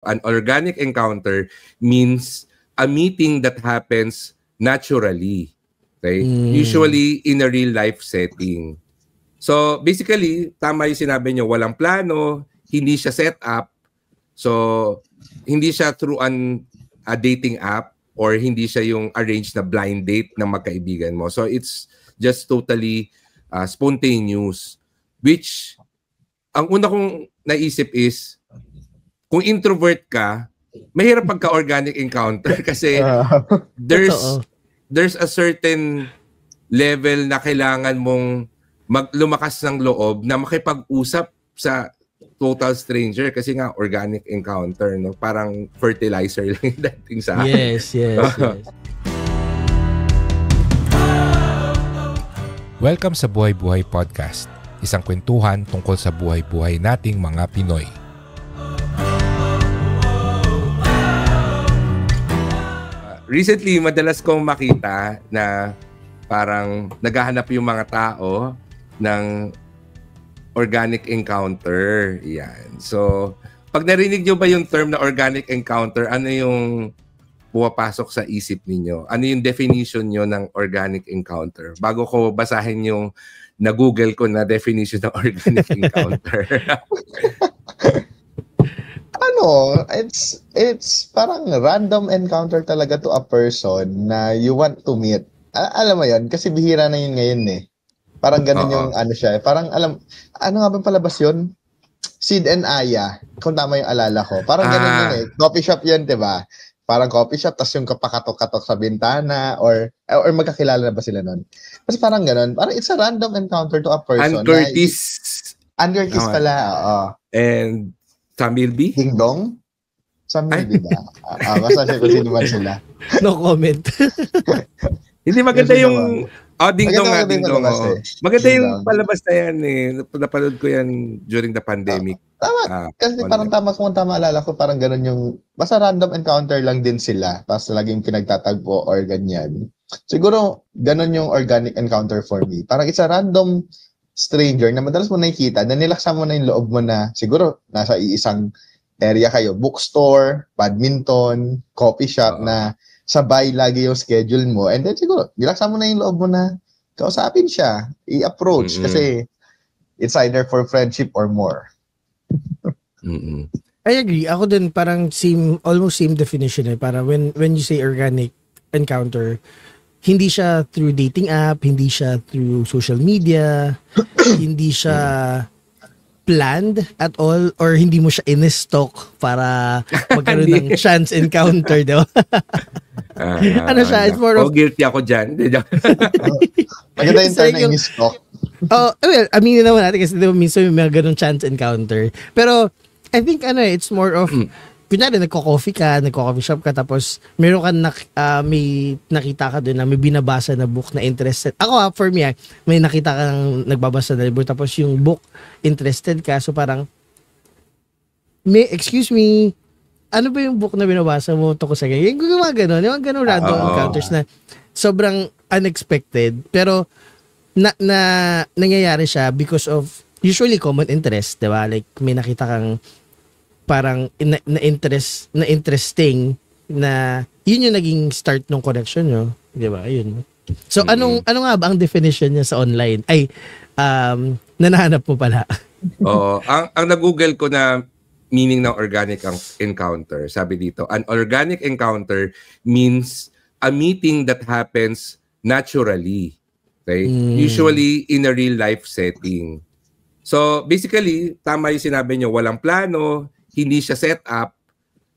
An organic encounter means a meeting that happens naturally. Okay? Usually in a real life setting. So basically, tama yung sinabi nyo, walang plano, hindi siya set up. So hindi siya through a dating app or hindi siya yung arranged na blind date ng magkaibigan mo. So it's just totally spontaneous. Which, ang una kong naisip is, kung introvert ka, mahirap pagka-organic encounter kasi there's a certain level na kailangan mong lumakas ng loob na makipag-usap sa total stranger kasi nga organic encounter, no? Parang fertilizer lang yung dating sa akin. Yes. Welcome sa Buhay Buhay Podcast, isang kwentuhan tungkol sa buhay-buhay nating mga Pinoy. Recently, madalas kong makita na parang naghahanap yung mga tao ng organic encounter. Yan. So, pag narinig nyo ba yung term na organic encounter, ano yung pumapasok sa isip ninyo? Ano yung definition nyo ng organic encounter? Bago ko basahin yung na-google ko na definition ng organic encounter. It's parang random encounter talaga to a person na you want to meet. Alam mo yun? Kasi bihira na yun ngayon eh. Parang ganun yung ano siya. Parang ano nga ba palabas yun? Sid and Aya. Kung tama yung alala ko. Parang ganun yun eh. Coffee shop yun, diba? Parang coffee shop, tas yung kapakatok-katok sa bintana or magkakilala na ba sila nun? Kasi parang ganun. Parang it's a random encounter to a person. Ann Curtis. Ann Curtis pala, oo. And Sam Milby? Ding Dong? Sam Milby ba? Basta siya kung sino man sila. No comment. Hindi maganda yung... Ding Dong. Maganda yung palabas na yan eh. Napanood ko yan during the pandemic. Tama. Kasi parang kung tama alala ko, parang ganun yung... Basta random encounter lang din sila. Tapos laging pinagtatagpo or ganyan. Siguro, ganun yung organic encounter for me. Parang it's a random stranger na madalas mo nakikita, na nilaksa mo na yung loob mo na siguro nasa iisang area kayo, bookstore, badminton, coffee shop na sabay lagi yung schedule mo, and then siguro nilaksa mo na yung loob mo na kausapin siya, i-approach kasi it's either for friendship or more. I agree. Ako din parang almost same definition eh. Para when you say organic encounter, hindi siya through dating app, hindi siya through social media, hindi siya planned at all, or hindi mo siya in-stock para magkaroon ng chance encounter, diba? Ano siya? It's more of... guilty ako dyan. Maganda yung term na in-stock. Well, aminin naman natin kasi diba minsan may mga ganun chance encounter. Pero, I think it's more of... Kunyari, nagko-coffee shop ka, tapos meron ka may nakita ka doon na may binabasa na book na interested. Ako for me, may nakita kang nagbabasa na libro, tapos yung book, interested ka. So parang, excuse me, ano ba yung book na binabasa mo tungkol sa ganyan? Yung mga ganun random encounters na sobrang unexpected. Pero, nangyayari siya because of usually common interest, diba? Like, may nakita kang parang na interesting na yun yung naging start ng connection nyo, di ba? Yun. So ano nga ba ang definition niya sa online? Ay nanahanap mo pala. Ang nag-google ko na meaning ng organic encounter, sabi dito, an organic encounter means a meeting that happens naturally. Okay? Usually in a real life setting. So basically, tama yung sinabi nyo, walang plano, hindi siya set up,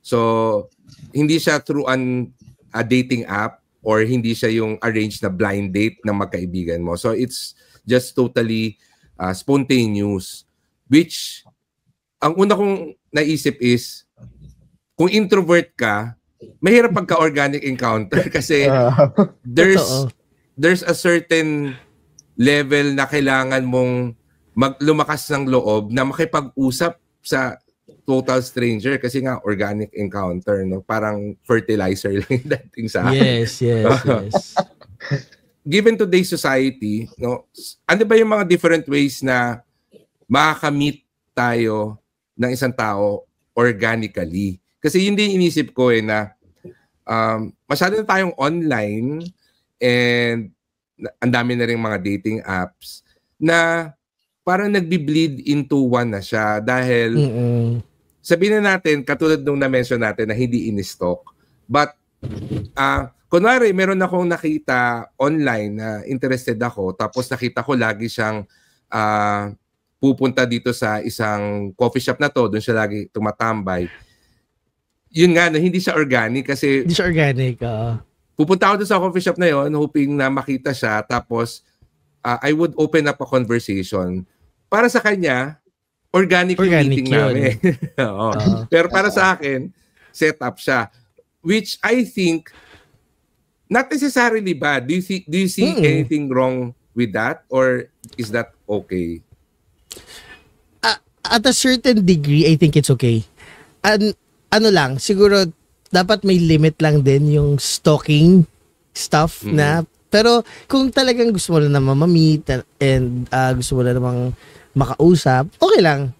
so hindi siya through a dating app or hindi siya yung arranged na blind date ng magkaibigan mo. So it's just totally spontaneous. Which, ang una kong naisip is, kung introvert ka, mahirap pagka-organic encounter kasi there's a certain level na kailangan mong lumakas ng loob na makipag-usap sa total stranger kasi nga organic encounter, no? Parang fertilizer lang yung dating sa akin. Yes. Given today's society, no, ano ba yung mga different ways na makakamit tayo ng isang tao organically? Kasi yun din inisip ko na masyado na tayong online and ang dami na rin mga dating apps na parang nagbi-bleed into one na siya dahil sabihin na natin, katulad nung na-mention natin na hindi in-stock. But, kunwari, meron akong nakita online na interested ako, tapos nakita ko lagi siyang pupunta dito sa isang coffee shop na to, doon siya lagi tumatambay. Yun nga, no, hindi siya organic kasi... Hindi siya organic, pupunta ako doon sa coffee shop na yon, hoping na makita siya, tapos I would open up a conversation. Para sa kanya, organic yung meeting namin. Pero para sa akin, set up siya. Which I think, not necessarily bad. Do you see anything wrong with that? Or is that okay? At a certain degree, I think it's okay. Ano lang, siguro, dapat may limit lang din yung stalking stuff na. Pero kung talagang gusto mo na mamamit and gusto mo na namang makausap, okay lang.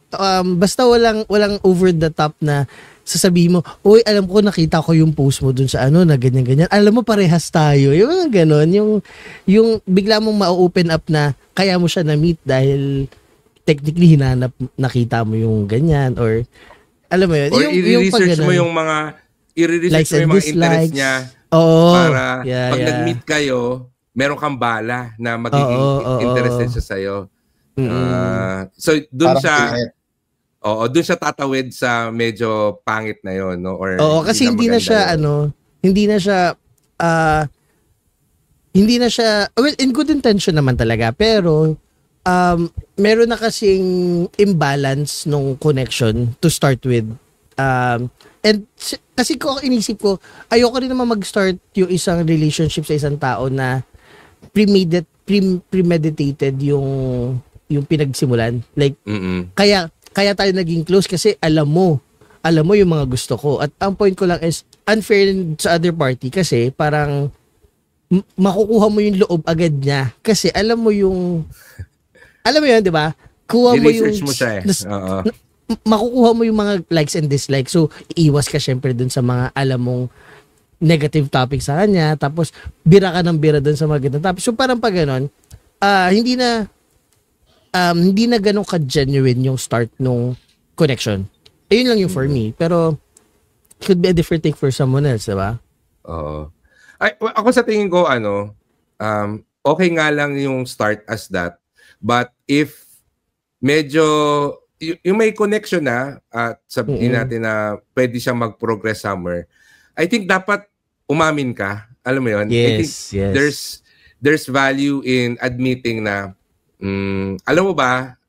Basta walang over the top na sasabihin mo, uy, alam ko, nakita ko yung post mo dun sa na ganyan-ganyan. Alam mo, parehas tayo. Yung mga ganon. Yung bigla mong ma-open up na kaya mo siya na-meet dahil technically nakita mo yung ganyan or alam mo yun. Or i-research mo yung mga i-research mo yung mga interest niya para pag nag-meet kayo, meron kang bala na magiging interested siya sa'yo. So doon siya tatawid sa medyo pangit na yon, no? Or kasi hindi na siya well, in good intention naman talaga, pero meron na kasing imbalance nung connection to start with. And kasi ko inisip ko, ayoko rin naman mag-start yung isang relationship sa isang tao na premeditated yung pinagsimulan. Like, kaya tayo naging close kasi alam mo yung mga gusto ko. At ang point ko lang is unfair sa other party kasi parang makukuha mo yung loob agad niya kasi alam mo yun, di ba? Kuha mo yung mo siya makukuha mo yung mga likes and dislikes. So, iiwas ka syempre dun sa mga alam mong negative topic sa kanya. Tapos, bira ka ng bira dun sa mga ganun topic. So, parang pag ganun, hindi na ganun ka-genuine yung start nung connection. Ayun lang yung for me. Pero, could be a different thing for someone else, diba? Oo. Ako sa tingin ko, okay nga lang yung start as that. But if medyo, yung may connection na, at sabihin natin na pwede siyang mag-progress somewhere, I think dapat umamin ka. Alam mo yun? Yes, I think there's value in admitting na, alam mo ba,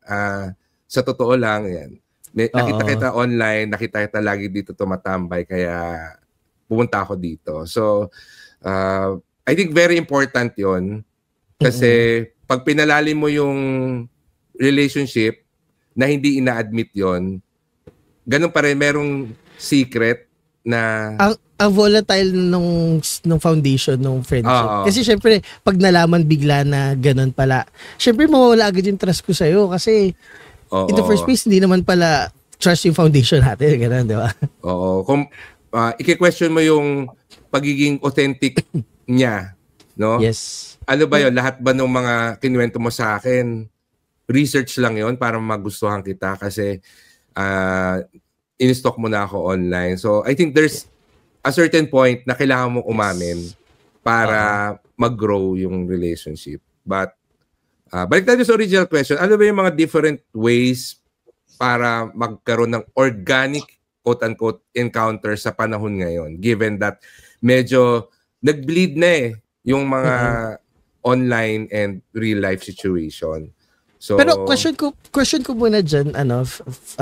sa totoo lang, yan. Nakita kita online, nakita kita lagi dito tumatambay, kaya pumunta ako dito. So, I think very important yon. Kasi, pag pinalalim mo yung relationship na hindi ina-admit yon, ganun pa rin, merong secret na... Ang volatile nung foundation nung friendship. Kasi syempre, pag nalaman bigla na ganun pala, syempre mawawala agad yung trust ko sa'yo kasi in the first place, hindi naman pala trust yung foundation natin. Ganun, di ba? Oo. Kung i-question mo yung pagiging authentic niya, no? Yes. Ano ba yun? Lahat ba ng mga kinuwento mo sa akin, research lang yon para magustuhan kita kasi in-stock mo na ako online. So, I think there's a certain point na kailangan mong umamin para mag-grow yung relationship. But, balik tayo sa original question. Ano ba yung mga different ways para magkaroon ng organic, quote-unquote, encounter sa panahon ngayon? Given that medyo nag-bleed na yung mga online and real-life situation. So, pero question ko muna dyan,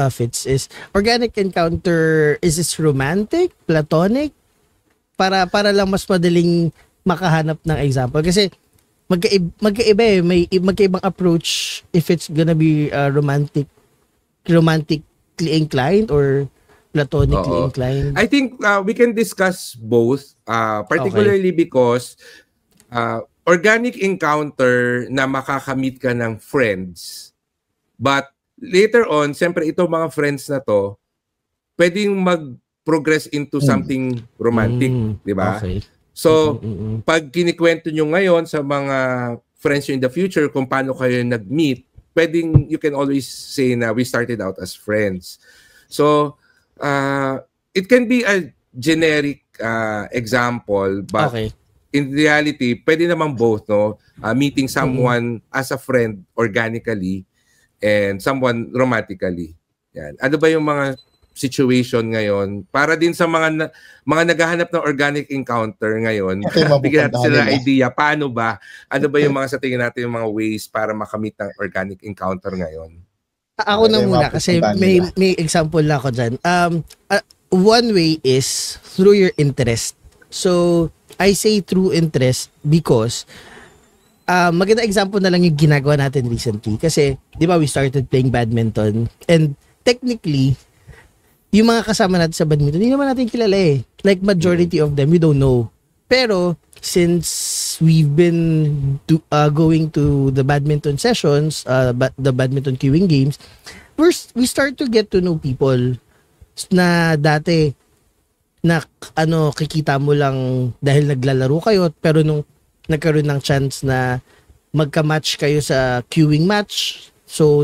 Fitz, is organic encounter, is this romantic, platonic? Para lang mas madaling makahanap ng example. Kasi magkaiba may magkaibang approach if it's gonna be romantically inclined or platonically inclined. I think we can discuss both, particularly because organic encounter na makakamit ka ng friends. But later on, siyempre itong mga friends na to, pwedeng progress into something romantic, di ba? Okay. So, pag kinikwento nyo ngayon sa mga friends nyo in the future kung paano kayo nag-meet, pwedeng you can always say na we started out as friends. So, it can be a generic example, but in reality, pwede naman both, no? Meeting someone as a friend organically and someone romantically. Yan. Ano ba yung mga situation ngayon para din sa mga naghahanap ng organic encounter ngayon? Bigyan natin sila idea paano ba? Ano ba yung mga sa tingin natin yung mga ways para makamit ng organic encounter ngayon? Ako na muna kasi may example na ako dyan. One way is through your interest. So, I say through interest because maganda example na lang yung ginagawa natin recently. Kasi, di ba, we started playing badminton and technically, yung mga kasama natin sa badminton, hindi naman natin kilala eh. Like, majority of them, we don't know. Pero, since we've been going to the badminton sessions, the badminton queuing games, we start to get to know people na dati na kikita mo lang dahil naglalaro kayo, pero nung nagkaroon ng chance na magka-match kayo sa queuing match, so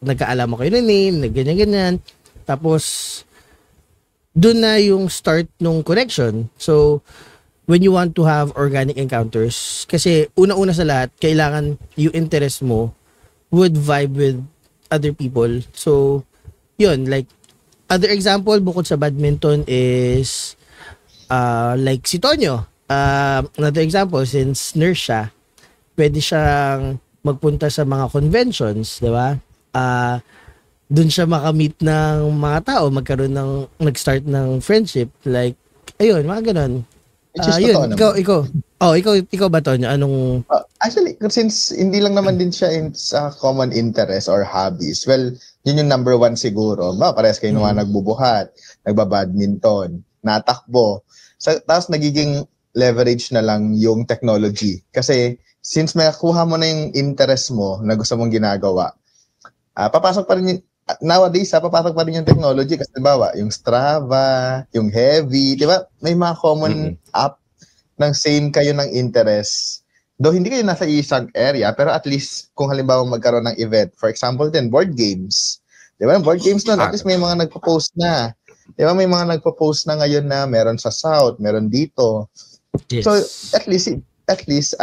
nagkaalaman kayo ng name, ganyan-ganyan. Tapos, doon na yung start nung connection. So, when you want to have organic encounters, kasi una-una sa lahat, kailangan yung interest mo would vibe with other people. So, yun, like, other example, bukod sa badminton is, like si Tonyo. Another example, since nurse siya, pwede siyang magpunta sa mga conventions, di ba? Doon siya makamit ng mga tao, nag-start ng friendship. Like, ayun, mga ganun. Yun, ikaw ba, Tonyo? Anong... actually, since hindi lang naman din siya sa common interest or hobbies, well, yun yung number one siguro. Parehas kayo naman nagbubuhat, nagbabadminton, natakbo. Tapos nagiging leverage na lang yung technology. Kasi since may nakuha mo na yung interest mo na gusto mong ginagawa, papasok pa rin yung, nowadays, papasok pa rin yung technology. Kasi diba, yung Strava, yung Heavy, di ba? May mga common app ng same kayo ng interest. Though hindi kayo nasa isang area, pero at least kung halimbawa magkaroon ng event, for example din, board games. Di ba? Board games na, at least may mga nagpo-post na. Di ba? May mga nagpo-post na ngayon na meron sa South, meron dito. Yes. So, at least,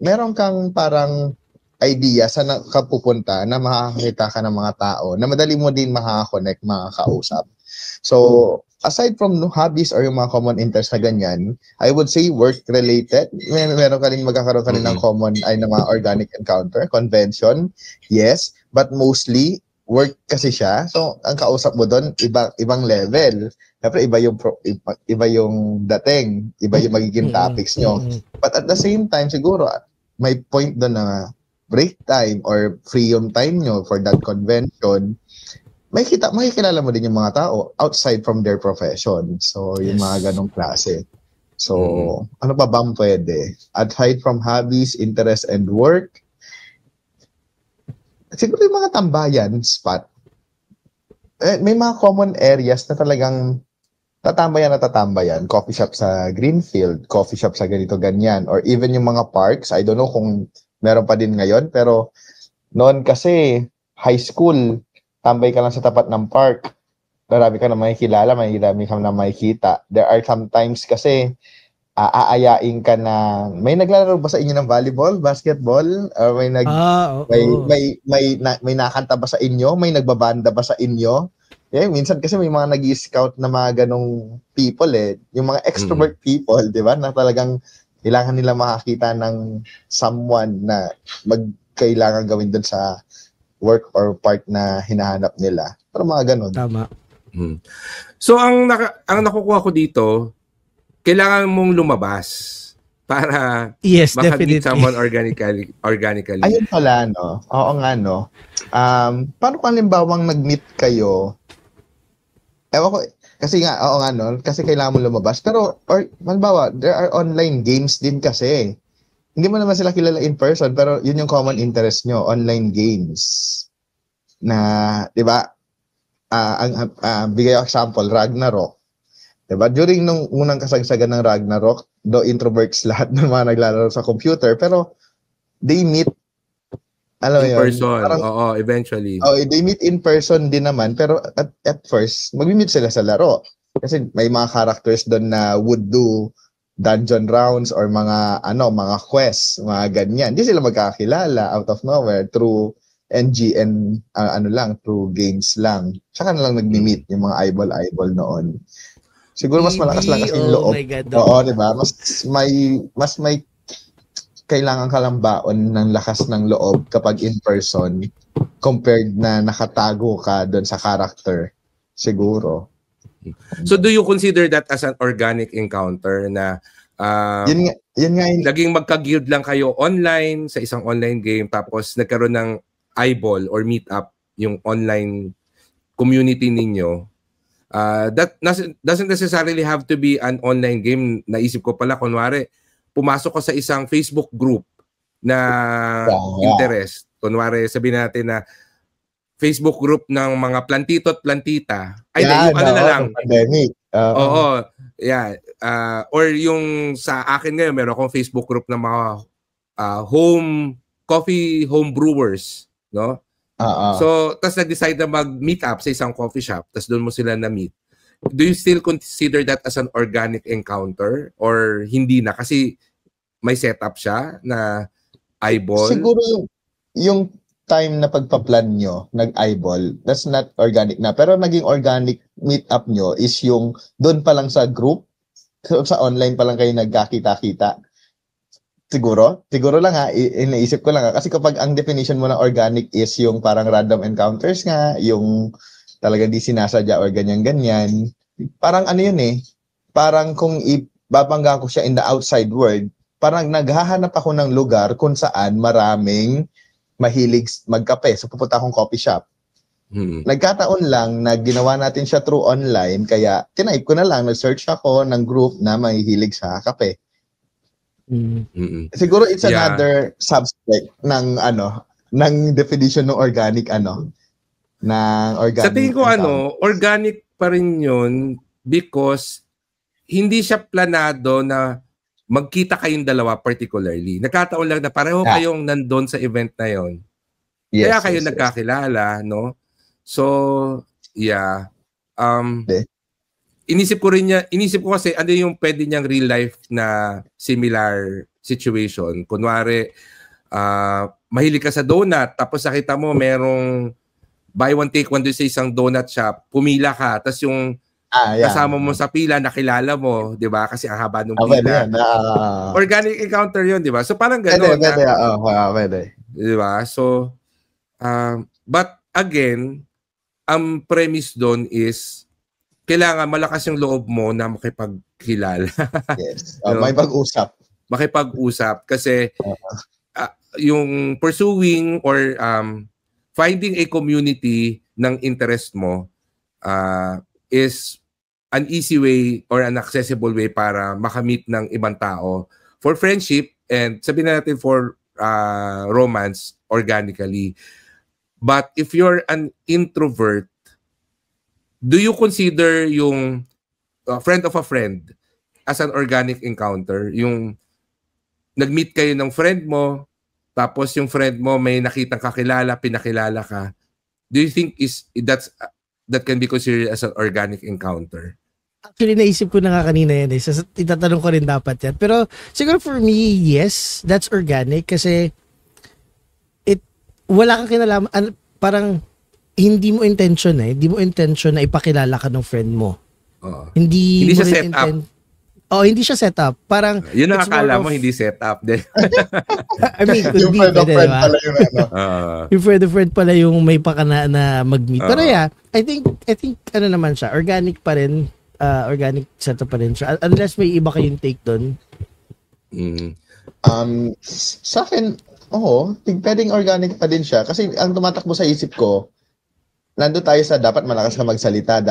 meron kang parang idea sa kapupunta na makakakita ka ng mga tao na madali mo din makaka-connect, makakausap. So, aside from hobbies or yung mga common interests na ganyan, I would say work-related. Meron ka rin magkakaroon ka rin ng common ay ng mga organic encounter, convention, yes, but mostly work kasi siya. So, ang kausap mo doon, ibang level. Siyempre, iba yung dating, iba yung magiging topics nyo. But at the same time, siguro, may point doon na break time or free yung time nyo for that convention, makikilala mo din yung mga tao outside from their profession. So, yung mga ganong klase. So, ano pa bang pwede? Aside from hobbies, interest, and work, siguro yung mga tambayan spot. May mga common areas na talagang tatambayan. Coffee shop sa Greenfield, coffee shop sa ganito, ganyan. Or even yung mga parks, I don't know kung meron pa din ngayon, pero noon kasi, high school, tambay ka lang sa tapat ng park. Marami ka na makikilala, marami ka na makikita. There are sometimes kasi aayain ka na may naglalaro ba sa inyo ng volleyball, basketball, or may nakanta ba sa inyo, may nagbabanda ba sa inyo? Yeah, minsan kasi may mga nag-scout na mga ganong people yung mga extrovert people, 'di ba? Na talagang kailangan nila makakita ng someone na magkailangan gawin doon sa work or part na hinahanap nila. Pero mga ganun. Tama. So, ang nakukuha ko dito, kailangan mong lumabas para definitely. someone organically. Ayun pala, no? Oo nga, no? Paano kung halimbawang nag-meet kayo? Ewan ko, kasi nga, oo nga, no? Kasi kailangan mong lumabas. Pero, halimbawa, there are online games din kasi. Hindi mo naman sila kilala in person, pero yun yung common interest nyo, online games. Na, di ba? bigay ako example, Ragnarok. Diba? During nung unang kasagsagan ng Ragnarok, do introverts lahat ng mga naglalaro sa computer, pero they meet, alam mo In yun, person. parang, Oo, eventually. they meet in person din naman, pero at first, mag-meet sila sa laro. Kasi may mga characters doon na would do dungeon rounds or mga quests, mga ganyan. Hindi sila magkakilala out of nowhere through NGN, through games lang. Tsaka na lang nagmi-meet yung mga eyeball noon. Siguro mas malakas lang kasi yung loob. Oh my God. Oo, di ba? Mas may kailangan ka lang baon ng lakas ng loob kapag in person compared na nakatago ka doon sa character. Siguro. So do you consider that as an organic encounter na yun nga yun. naging magka-guild lang kayo online sa isang online game tapos nagkaroon ng eyeball or meet up yung online community ninyo? That doesn't necessarily have to be an online game. Naisip ko pala, kunwari, pumasok ko sa isang Facebook group na interest. Kunwari, sabihin natin na Facebook group ng mga plantito at plantita. Ay, yung ano na lang. Pandemic. Oo. Yeah. Or yung sa akin ngayon, meron akong Facebook group ng mga coffee home brewers. No? So, tas nag-decide na mag-meet up sa isang coffee shop, tas doon mo sila na-meet. Do you still consider that as an organic encounter? Or hindi na? Kasi may setup siya na eyeball? Siguro yung time na pagpa-plan nyo, nag-eyeball, that's not organic na. Pero naging organic meet-up nyo is yung doon pa lang sa group, sa online pa lang kayo nagkakita-kita. Siguro lang iniisip ko lang kasi kapag ang definition mo ng organic is yung parang random encounters nga, yung talagang di sinasadya or ganyan-ganyan, parang ano yun parang kung ibabangga ko siya in the outside world, parang naghahanap ako ng lugar kung saan maraming mahilig magkape. So pupunta akong coffee shop. Nagkataon lang na ginawa natin siya through online, kaya tinipe ko na lang, nag-search ako ng group na mahihilig sa kape. Siguro it's another subject ng definition ng organic ng organic. Sa tingin ko organic pa rin yun because hindi siya planado na magkita kayong dalawa particularly. Nagkataon lang na pareho kayong nandun sa event na yon. Yes, kaya kayo nagkakilala, no? So, yeah. Inisip ko kasi ano yung pwede niyang real life na similar situation. Kunwari, mahilig ka sa donut, tapos nakita mo merong buy one take one doon sa isang donut shop, pumila ka, tapos yung kasama mo sa pila, nakilala mo, di ba? Kasi ang haba ng pila. Organic encounter yun, di ba? So parang gano'n. Pwede. Di ba? So, but again, ang premise doon is kailangan malakas yung loob mo na makipagkilala. Yes. May pag-usap. Makipag-usap kasi yung pursuing or finding a community ng interest mo is an easy way or an accessible way para makamit ng ibang tao for friendship and sabihin natin for romance organically. But if you're an introvert, do you consider yung friend of a friend as an organic encounter? Yung nag-meet kayo ng friend mo, tapos yung friend mo may nakitang kakilala, pinakilala ka. Do you think that can be considered as an organic encounter? Actually, naisip ko na nga kanina yan itatanong ko rin dapat yan. Pero siguro for me, yes, that's organic kasi wala kang kinalaman, parang hindi mo intention na ipakilala ka ng friend mo. Hindi siya set up. Hindi siya set up. Parang yun ang akala mo hindi set up din. I mean, yung friend of friend pala yung yung friend of friend pala yung may pakana na mag-meet. Pero yeah, I think naman siya, organic pa rin, organic setup pa rin siya. Unless may iba kayong take doon. Sa akin, pwedeng organic pa din siya kasi ang tumatakbo sa isip ko, nandun tayo sa dapat malakas ka magsalita,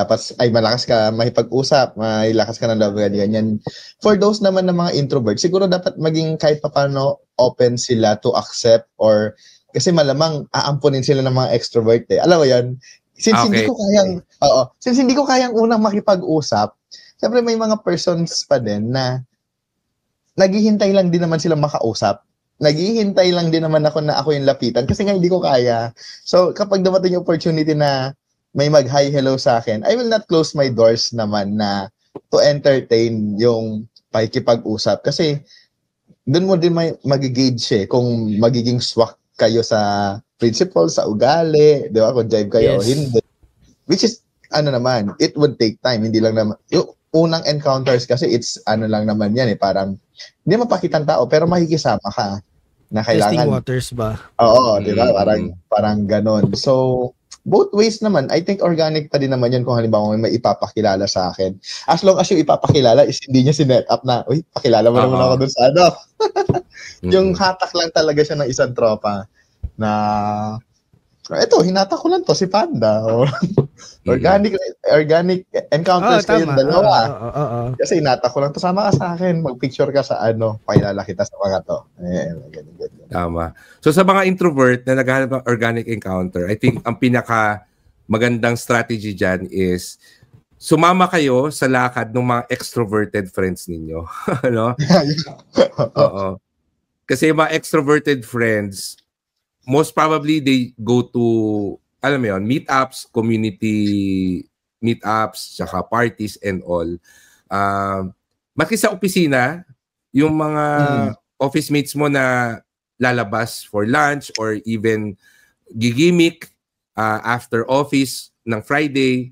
malakas ka makipag-usap, may lakas ka ng love, ganyan. For those naman na mga introvert, siguro dapat maging kahit paano open sila to accept or kasi malamang aampunin sila ng mga extrovert. Alam mo yan, Since hindi Okay. ko kayang, since hindi ko kayang unang makipag-usap, syempre may mga persons pa din na naghihintay lang din naman sila makausap. Naghihintay lang din naman ako na ako yung lapitan kasi nga hindi ko kaya. So, kapag dumating yung opportunity na may mag-hi, hello sa akin, I will not close my doors naman na to entertain yung pakikipag-usap. Kasi, doon mo din may mag-gauge kung magiging swak kayo sa principle, sa ugali, di ba? Kung jive kayo o Yes. hindi. Which is, naman, it would take time. Hindi lang naman, yung unang encounters kasi it's lang naman yan parang, hindi mapakitang tao, pero makikisama ka na Testing kailangan. waters ba? Oo, di ba? Parang ganon. So, both ways naman, I think organic pa din naman yun kung halimbawa may ipapakilala sa akin. As long as yung ipapakilala is hindi niya sinet up na, uy, pakilala mo naman ako dun sa ano. Yung hatak lang talaga siya ng isang tropa na, eto, hinatak ko lang to, si Panda. Organic encounters kayong dalawa. Kasi inatak ko lang to, sama ka sa akin, mag-picture ka sa pakilala kita sa mga to. Ganyan. Tama. So sa mga introvert na naghahanap ng organic encounter, I think ang pinaka magandang strategy dyan is sumama kayo sa lakad ng mga extroverted friends ninyo. No? Oo. Kasi yung mga extroverted friends, most probably they go to, alam mo yun, meetups, community meetups, tsaka parties and all. Maski sa opisina, yung mga office mates mo na lalabas for lunch or even gigimik after office ng Friday,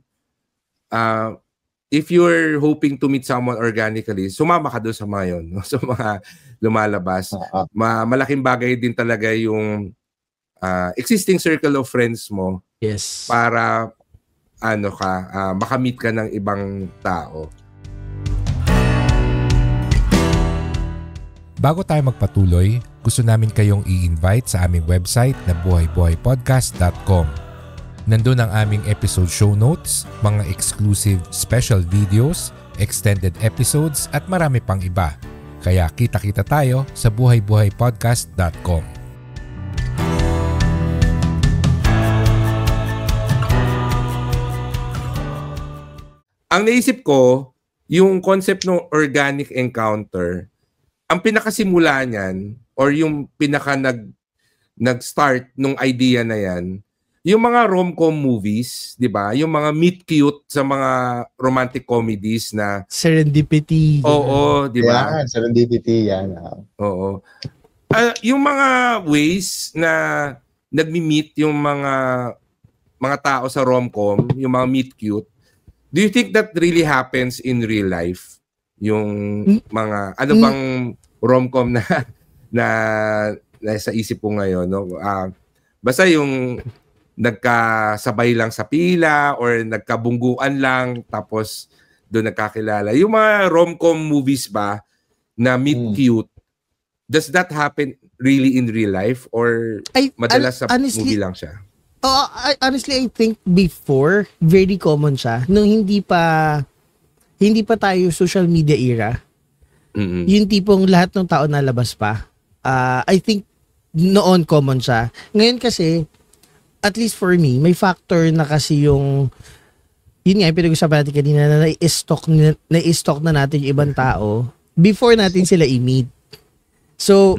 if you're hoping to meet someone organically, sumama ka doon sa mga yun. No? So mga lumalabas. Malaking bagay din talaga yung existing circle of friends mo. Yes. Para makamit ka ng ibang tao. Bago tayo magpatuloy, gusto namin kayong i-invite sa aming website na buhaybuhaypodcast.com. Nandun ang aming episode show notes, mga exclusive special videos, extended episodes at marami pang iba. Kaya kita-kita tayo sa buhaybuhaypodcast.com. Ang naisip ko, yung concept ng organic encounter, ang pinakasimula niyan or yung nag-start nung idea na yan, yung mga rom-com movies, 'di ba? Yung mga meet cute sa mga romantic comedies na Serendipity. Oo, 'di ba? Yan, serendipity yan. Oo. Yung mga ways na nagmi-meet yung mga tao sa rom-com, yung mga meet cute. Do you think that really happens in real life? Yung mga bang rom-com na sa isip ko ngayon, no? Basta yung nagkasabay lang sa pila or nagkabungguan lang tapos doon nagkakilala. Yung mga rom-com movies ba na meet cute, does that happen really in real life or madalas sa movie lang siya? Honestly, I think before, very common siya. Nung hindi pa tayo social media era, yung tipong lahat ng tao nalabas pa. I think noon common siya. Ngayon kasi, at least for me, may factor na kasi yun nga, yung pinag-usapan natin kanina na na-stock na natin yung ibang tao before natin sila i-meet. So,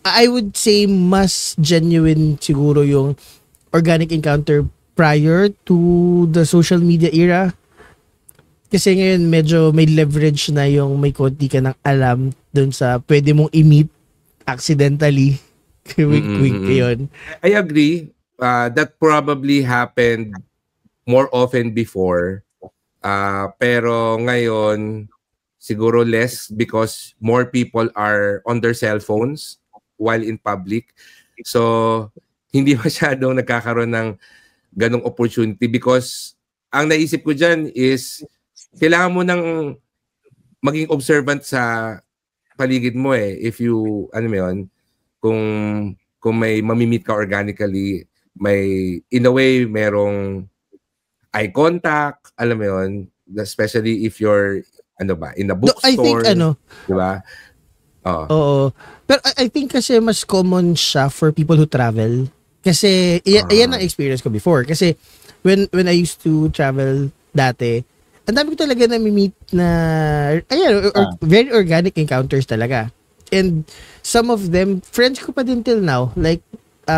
I would say mas genuine siguro yung organic encounter prior to the social media era. Kasi ngayon medyo may leverage na yung may konti ka ng alam dun sa pwede mong i-meet accidentally. Wink yun. I agree. That probably happened more often before. Pero ngayon, siguro less because more people are on their cell phones while in public. So, hindi masyadong nagkakaroon ng ganong opportunity because ang naisip ko dyan is kailangan mo nang maging observant sa paligid mo if you, kung may mamimit ka organically, may, in a way, merong eye contact, alam mo yun, especially if you're, in a bookstore. I think, diba? Oo. Pero I think kasi mas common siya for people who travel. Kasi, yan ang experience ko before. Kasi, when I used to travel dati, ang dami ko talaga na-meet na, very organic encounters talaga. And some of them, friends ko pa din till now. Like,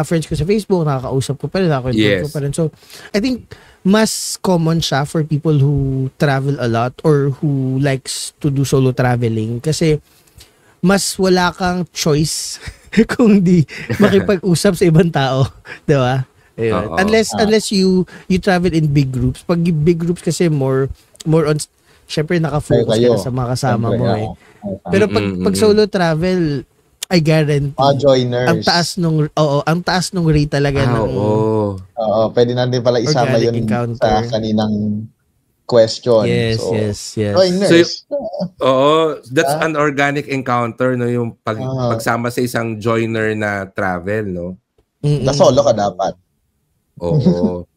friends ko sa Facebook, nakakausap ko pa rin, Yes. ko pa rin. So, I think, mas common siya for people who travel a lot or who likes to do solo traveling. Kasi, mas wala kang choice kung di makipag-usap sa ibang tao. Diba? Ayun. Oo. Unless you travel in big groups. Pag big groups kasi more on, syempre nakafocus ka na sa mga kasama mo eh. Pero pag solo travel, I guarantee joiners. ang taas nung rate talaga ng Oo, pwede natin pala isama organic yun encounter. sa kaninang question. Yes, So, yes. joiners. That's an organic encounter, no, yung pagsama sa isang joiner na travel, no. Na solo ka dapat. Oo.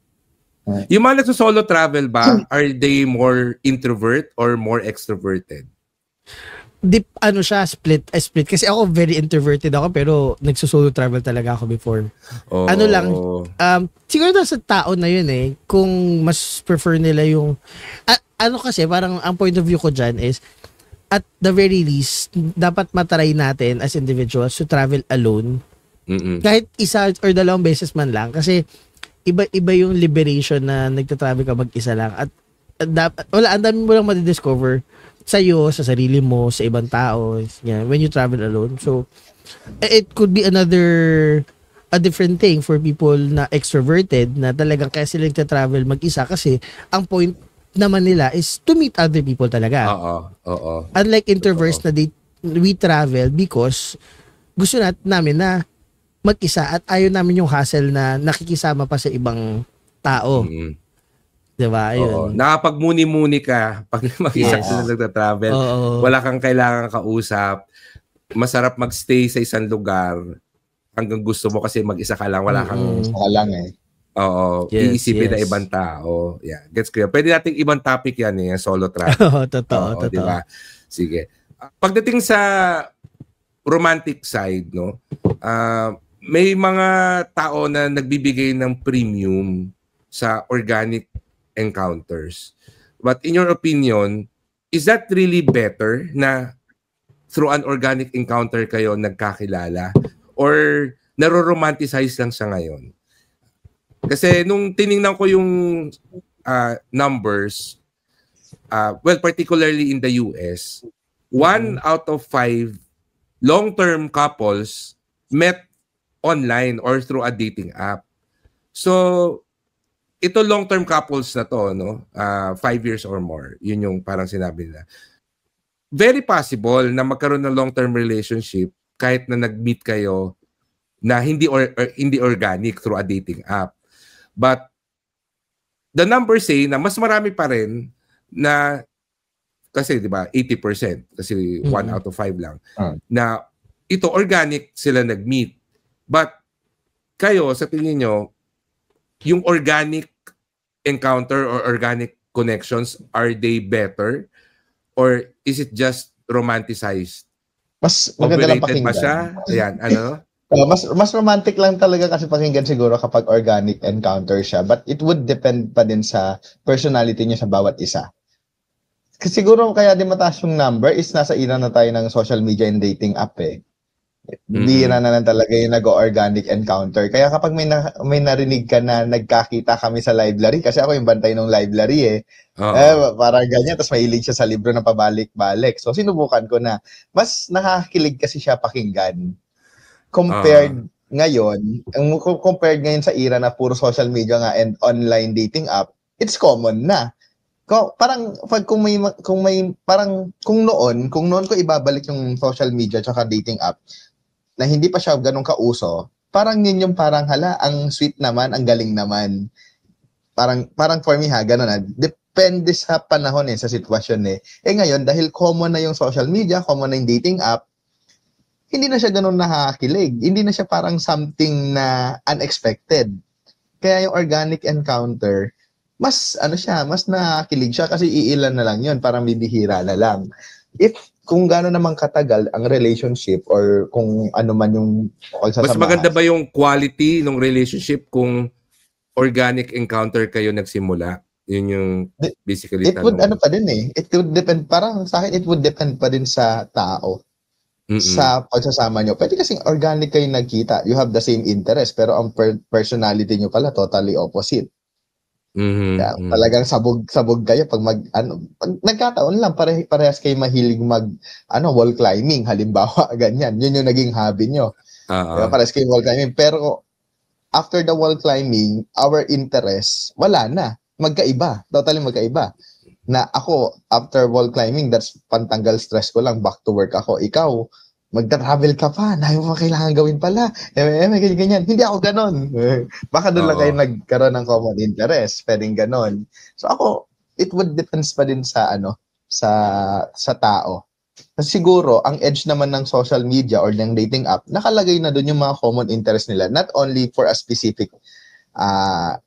Yung mga nagso-solo travel ba, are they more introvert or more extroverted? Ano siya, split. Kasi ako very introverted ako pero nagso-solo travel talaga ako before. Ano lang, siguro na sa tao na yun eh, kung mas prefer nila yung, ano kasi, parang ang point of view ko dyan is, at the very least, dapat matry natin as individuals to travel alone. Kahit isa or dalawang beses man lang. Kasi, iba yung liberation na nagtatravel ka mag-isa lang. At ang dami mo lang madidiscover sa'yo, sa sarili mo, sa ibang tao, when you travel alone. So, it could be a different thing for people na extroverted, na talagang kaya sila nagtatravel mag-isa kasi ang point naman nila is to meet other people talaga. Oo. Unlike introverts na we travel because gusto namin na mag-isa at ayaw namin yung hassle na nakikisama pa sa ibang tao. Diba? Ayun. Nakapagmuni-muni ka pag mag-isa ka na nagtatravel. Wala kang kailangan kausap. Masarap magstay sa isang lugar hanggang gusto mo kasi mag-isa ka lang. Wala kang... Isa ka lang eh. Oo. Iisipin na ibang tao. Yeah. Gets clear. Pwede nating ibang topic yan eh. Solo travel. Totoo. Diba? Sige. Pagdating sa romantic side, no? May mga tao na nagbibigay ng premium sa organic encounters. But in your opinion, is that really better na through an organic encounter kayo nagkakilala? Or naro-romanticize lang siya ngayon? Kasi nung tiningnan ko yung numbers, particularly in the US, 1 out of 5 long-term couples met online or through a dating app. So, ito long-term couples na to, no? 5 years or more. Yun yung parang sinabi nila. Very possible na magkaroon ng long-term relationship kahit na nag-meet kayo na hindi organic through a dating app. But the numbers say na mas marami pa rin na, kasi di ba 80%, kasi 1 out of 5 lang, na ito organic sila nag-meet. But kayo, sa tingin nyo, yung organic encounter or organic connections, are they better? Or is it just romanticized? Mas maganda lang Overrated ba pakinggan. siya? Ayan, ano? Mas romantic lang talaga kasi pakinggan siguro kapag organic encounter siya. But it would depend pa din sa personality niya sa bawat isa. Kasi siguro kaya din mataas yung number is nasa era na tayo ng social media and dating app eh. Bira na lang talaga yung nag-organic encounter. Kaya kapag may narinig ka na nagkakita kami sa library, kasi ako yung bantay ng library eh. Parang ganyan, tapos mahilig siya sa libro na pabalik-balik. So sinubukan ko na. Mas nakakilig kasi siya pakinggan. Compared ngayon sa era na puro social media nga and online dating app, it's common na. Parang kung noon ko ibabalik yung social media tsaka dating app na hindi pa siya ganun kauso, parang yun yung parang ang sweet naman, ang galing naman. Parang for me ganun na. Depende sa panahon sa sitwasyon eh. Ngayon, dahil common na yung social media, common na yung dating app, hindi na siya ganun nakakilig. Hindi na siya parang something na unexpected. Kaya yung organic encounter, mas nakakilig siya kasi iilan na lang yun, parang bibihira na lang. Kung gano'n naman katagal ang relationship or kung ano man yung pagsasamahan. Mas maganda ba yung quality ng relationship kung organic encounter kayo nagsimula? Yun yung basically It would tanong. pa din eh. It would depend, parang sa akin, it would depend pa din sa tao. Sa pagsasama nyo. Pwede kasing organic kayo nagkita. You have the same interest, pero ang personality nyo pala totally opposite. Kaya talagang sabog kayo pag pag nagkataon lang, parehas kayo mahilig wall climbing, halimbawa, ganyan. Yun yung naging hobby nyo. Diba? Parehas kayo wall climbing. Pero after the wall climbing, our interest, wala na. Magkaiba. Totally magkaiba. Na ako, after wall climbing, that's pantanggal stress ko lang, back to work ako. Ikaw, magta-travel ka pa, dahil mo kailangan gawin pala. Ganyan. Hindi ako ganon. Baka doon lang kayo nagkaroon ng common interest. Pwedeng ganon. So ako, it would depends pa din sa sa tao. Kasi siguro, ang edge naman ng social media or ng dating app, nakalagay na doon yung mga common interest nila, not only for a specific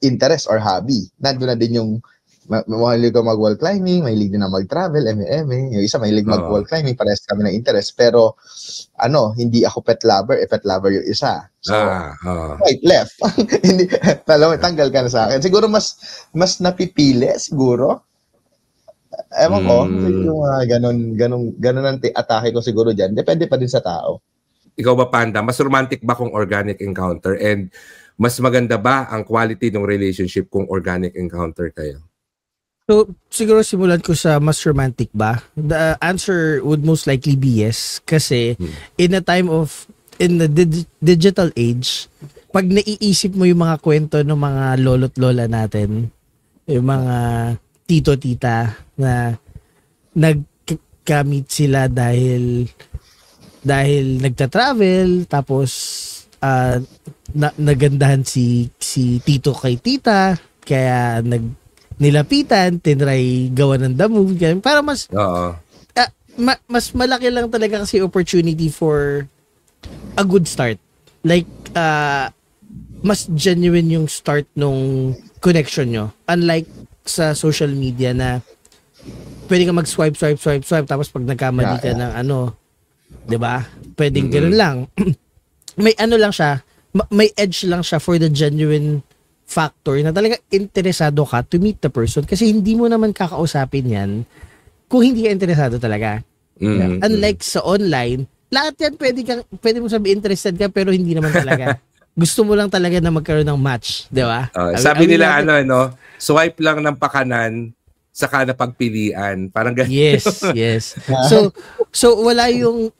interest or hobby. Nandun na din yung mahilig ko mag-wall climbing, mahilig din na mag-travel, yung isa mahilig mag-wall climbing, parehas kami ng interest. Pero, hindi ako pet lover, pet lover yung isa. So, right, left. Hindi, tanggal ka na sa akin. Siguro mas napipili, siguro. Ewan ko, yung ganun ang atake ko siguro dyan. Depende pa din sa tao. Ikaw ba, Panda, mas romantic ba kung organic encounter? And mas maganda ba ang quality ng relationship kung organic encounter kayo? So, siguro simulan ko sa mas romantic ba? The answer would most likely be yes. Kasi, in the digital age, pag naiisip mo yung mga kwento ng mga lolo't lola natin, yung mga tito-tita na nagkamit sila dahil nagta-travel, tapos nagandahan si tito kay tita, kaya nilapitan, tinry gawa ng the move. Para mas mas malaki lang talaga kasi opportunity for a good start. Like, mas genuine yung start nung connection nyo. Unlike sa social media na pwede ka mag-swipe, tapos pag nagkamali ka ng diba? Pwedeng gano'n lang. May lang siya, may edge lang siya for the genuine factor na talaga interesado ka to meet the person kasi hindi mo naman kakausapin yan kung hindi ka interesado talaga. Unlike sa online, lahat yan pwede mo sabihin interested ka pero hindi naman talaga. Gusto mo lang talaga na magkaroon ng match, di ba? Sabi nila swipe lang ng pakanan saka na pagpilian. Parang ganun. Yes. So wala yung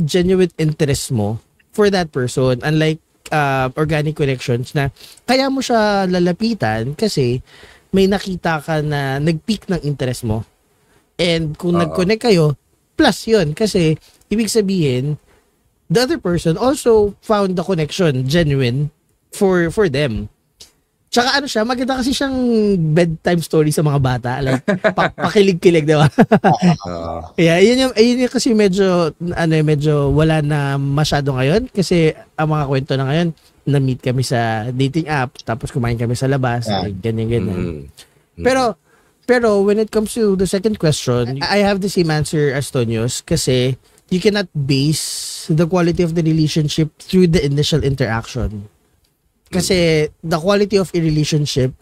genuine interest mo for that person, unlike organic connections na kaya mo siya lalapitan kasi may nakita ka na nag-peak ng interest mo. And kung nag-connect kayo, plus yun. Kasi ibig sabihin, the other person also found the connection genuine for them. Tsaka maganda kasi siyang bedtime story sa mga bata. Like, pakilig-kilig, di ba? Yeah, yun yung kasi medyo wala na masyado ngayon. Kasi ang mga kwento na ngayon, na-meet kami sa dating app, tapos kumain kami sa labas, like, ganyan. Pero when it comes to the second question, I have the same answer as Tonyo's kasi you cannot base the quality of the relationship through the initial interaction. Kasi the quality of a relationship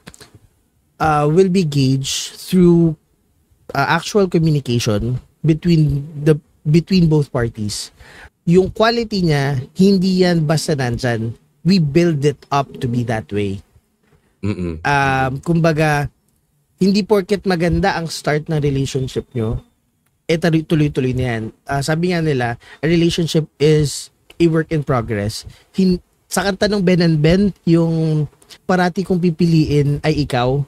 will be gauged through actual communication between both parties. Yung quality niya, hindi yan basta nandyan. We build it up to be that way. Kumbaga, hindi porket maganda ang start ng relationship nyo, tuloy-tuloy na yan. Sabi nga nila, a relationship is a work in progress. Sa kanta ng Ben and Ben, yung parati kong pipiliin ay ikaw.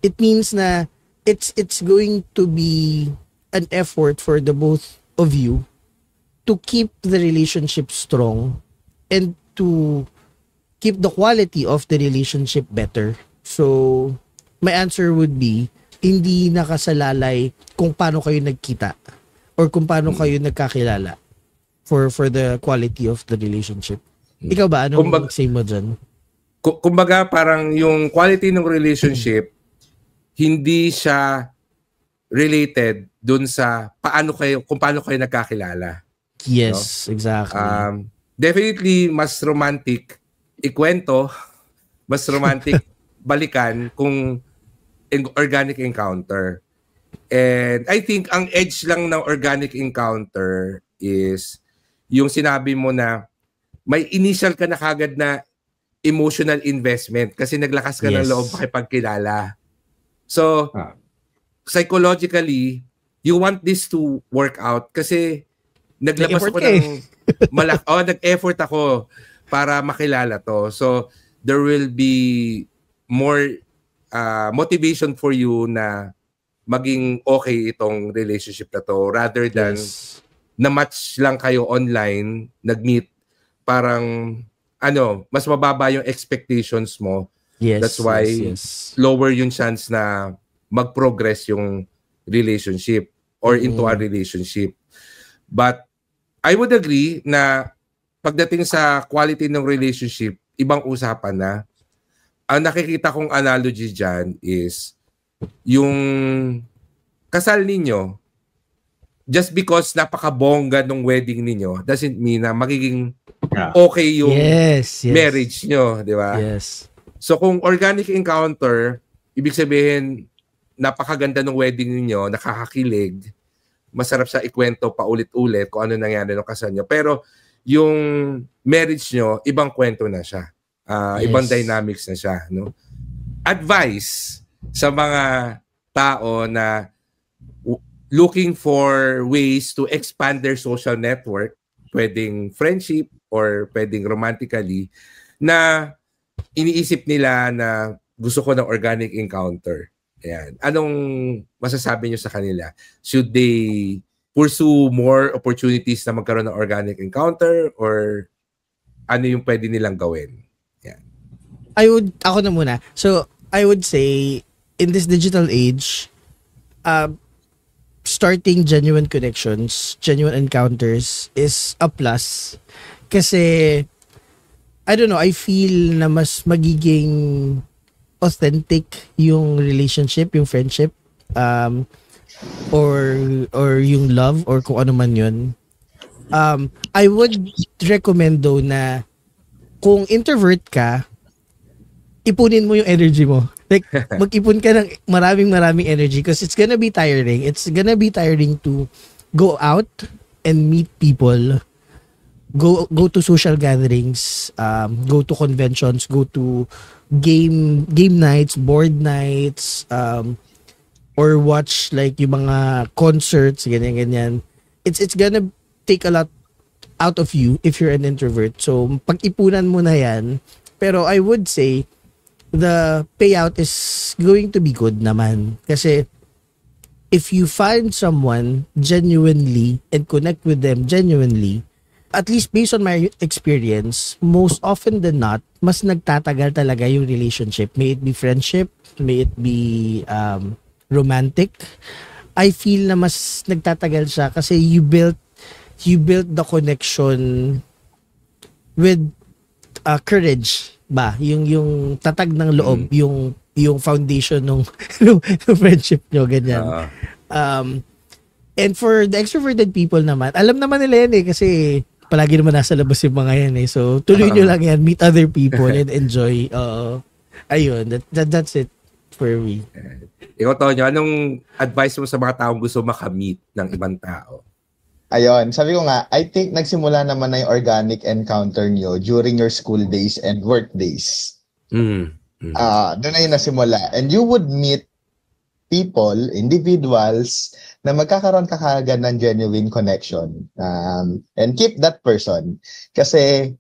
It means na it's going to be an effort for the both of you to keep the relationship strong and to keep the quality of the relationship better. So, my answer would be, hindi nakasalalay kung paano kayo nagkita or kung paano kayo nagkakilala for the quality of the relationship. Ikaw ba? Anong say mo dyan? Kumbaga, parang yung quality ng relationship, hindi siya related dun sa kung paano kayo nagkakilala. Yes, no? Exactly. Definitely, mas romantic ikwento mas romantic balikan kung organic encounter. And I think ang edge lang ng organic encounter is yung sinabi mo na may initial ka na kagad na emotional investment kasi naglakas ka ng loob makipagkilala. So, psychologically, you want this to work out kasi naglabas ako ng nag-effort ako para makilala to. So, there will be more motivation for you na maging okay itong relationship na to rather than na-match lang kayo online, nag-meet, parang mas mababa yung expectations mo. That's why lower yung chance na mag-progress yung relationship or into a relationship. But I would agree na pagdating sa quality ng relationship, ibang usapan na. Ang nakikita kong analogy dyan is yung kasal ninyo, just because napakabongga ng wedding ninyo, doesn't mean na magiging okay yung marriage nyo, di ba? Yes. So kung organic encounter, ibig sabihin, napakaganda ng wedding ninyo, nakakakilig, masarap sa ikwento pa ulit-ulit kung ano nangyari ng kasal nyo. Pero yung marriage nyo, ibang kwento na siya. Ibang dynamics na siya. No? Advice sa mga tao na looking for ways to expand their social network, pwedeng friendship or pwedeng romantically, na iniisip nila na gusto ko ng organic encounter. Ayan. Anong masasabi nyo sa kanila? Should they pursue more opportunities na magkaroon ng organic encounter or ano yung pwede nilang gawin? Ayan. Ako na muna. So, I would say, in this digital age, starting genuine connections, genuine encounters is a plus. Kasi, I don't know, I feel na mas magiging authentic yung relationship, yung friendship, or yung love, or kung ano man yun. I would recommend though na kung introvert ka, ipunin mo yung energy mo. Like, mag-ipon ka ng maraming energy because it's gonna be tiring. It's gonna be tiring to go out and meet people, go to social gatherings, go to conventions, go to game nights, board nights, or watch like yung mga concerts, ganyan. It's gonna take a lot out of you if you're an introvert. So, pag-ipunan mo na yan. Pero I would say, the payout is going to be good naman. Kasi, if you find someone genuinely and connect with them genuinely, at least based on my experience, most often than not, mas nagtatagal talaga yung relationship. May it be friendship, may it be romantic. I feel na mas nagtatagal siya kasi you built the connection with courage ba? Yung tatag ng loob, yung foundation ng friendship nyo, ganyan. And for the extroverted people naman, alam naman nila yan kasi palagi naman nasa labas yung mga yan So, tuloy nyo lang yan, meet other people and enjoy. Ayun, that's it for me. Ikaw, Tonyo, anong advice mo sa mga taong gusto makamit ng ibang tao? Ayun, sabi ko nga, I think nagsimula naman na yung organic encounter nyo during your school days and work days. Doon na yung nasimula. And you would meet people, individuals, na magkakaroon ka kaagad ng genuine connection. And keep that person. Kasi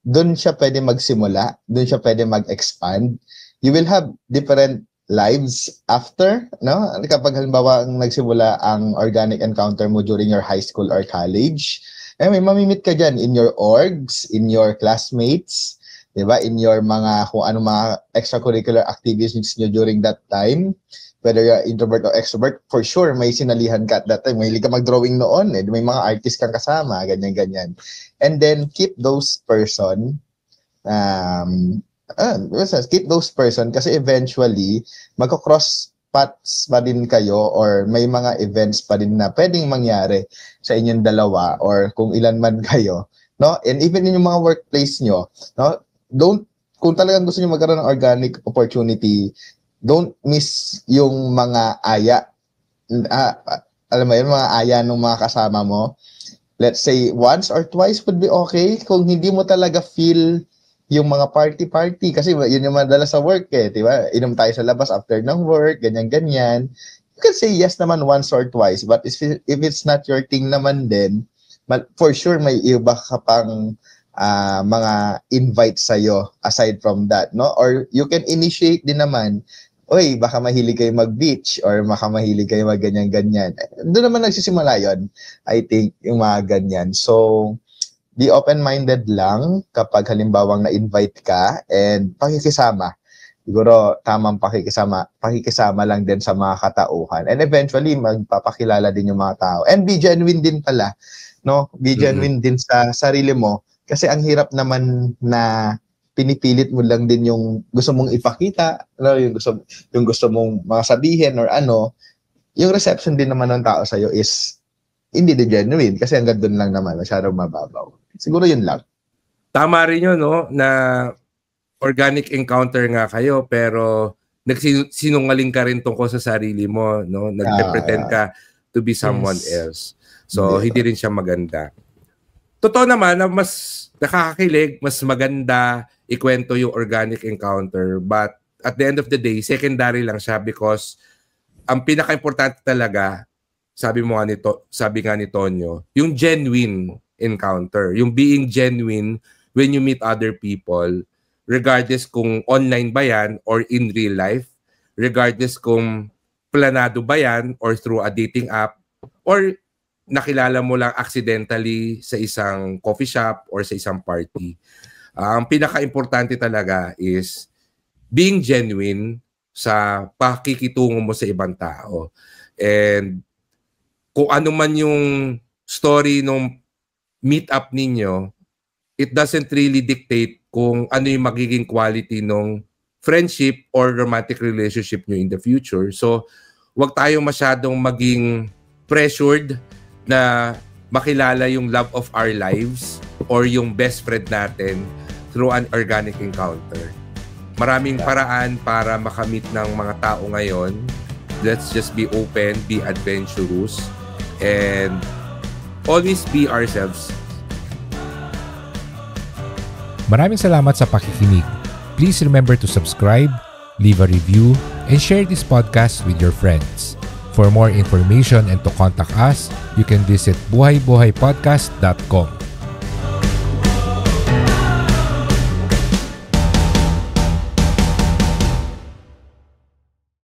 doon siya pwede magsimula, doon siya pwede mag-expand. You will have different lives after, no? Kapag halimbawa nagsimula ang organic encounter mo during your high school or college, may mamimit ka dyan in your orgs, in your classmates, diba? In your mga, kung ano mga extracurricular activities nyo during that time, whether you're introvert or extrovert, for sure, may sinalihan ka at that time. Mahilig ka mag-drawing noon, may mga artist kang kasama, ganyan. And then, keep those person, keep those person kasi eventually magko-cross paths pa din kayo or may mga events pa din na pwedeng mangyari sa inyong dalawa or kung ilan man kayo, no? And even in yung mga workplace nyo, no? Don't kung talagang gusto niyo magkaroon ng organic opportunity, don't miss yung mga aya. Alam mo yun, mga aya ng mga kasama mo. Let's say once or twice would be okay kung hindi mo talaga feel yung mga party-party. Kasi yun yung madalas sa work di ba? Inom tayo sa labas after ng work, ganyan-ganyan. You can say yes naman once or twice, but if it's not your thing naman din, for sure may iba ka pang mga invite sa'yo aside from that, no? Or you can initiate din naman, oy, baka mahilig kayo mag-beach or baka mahilig kayo mag-ganyan-ganyan. Doon naman nagsisimula yun, I think, yung mga ganyan. So, be open-minded lang kapag halimbawang na-invite ka and pakikisama. Siguro, tamang pakikisama lang din sa mga katauhan. And eventually, magpapakilala din yung mga tao. And be genuine din pala, no? Be genuine din sa sarili mo. Kasi ang hirap naman na pinipilit mo lang din yung gusto mong ipakita, no? yung gusto mong masabihin or ano, yung reception din naman ng tao sa'yo is hindi din genuine kasi hanggang doon lang naman, masyadong mababaw. Siguro yun lang. Tama rin yun, no? Na organic encounter nga kayo pero nagsinungaling ka rin tungkol sa sarili mo, no? Nag-pretend ka to be someone else. So, hindi rin siya maganda. Totoo naman na mas nakakakilig, mas maganda ikwento yung organic encounter. But at the end of the day, secondary lang siya because ang pinaka-importante talaga, sabi nga ni Tonyo, yung genuine encounter. Yung being genuine when you meet other people, regardless kung online ba yan or in real life, regardless kung planado ba yan or through a dating app, or nakilala mo lang accidentally sa isang coffee shop or sa isang party. Ang pinaka-importante talaga is being genuine sa pakikitungo mo sa ibang tao. And kung ano man yung story ng meet-up ninyo, it doesn't really dictate kung ano yung magiging quality ng friendship or romantic relationship nyo in the future. So, wag tayong masyadong maging pressured na makilala yung love of our lives or yung best friend natin through an organic encounter. Maraming paraan para makamit ng mga tao ngayon. Let's just be open, be adventurous, and always be ourselves. Maraming salamat sa pakikinig. Please remember to subscribe, leave a review, and share this podcast with your friends. For more information and to contact us, you can visit buhaybuhaypodcast.com.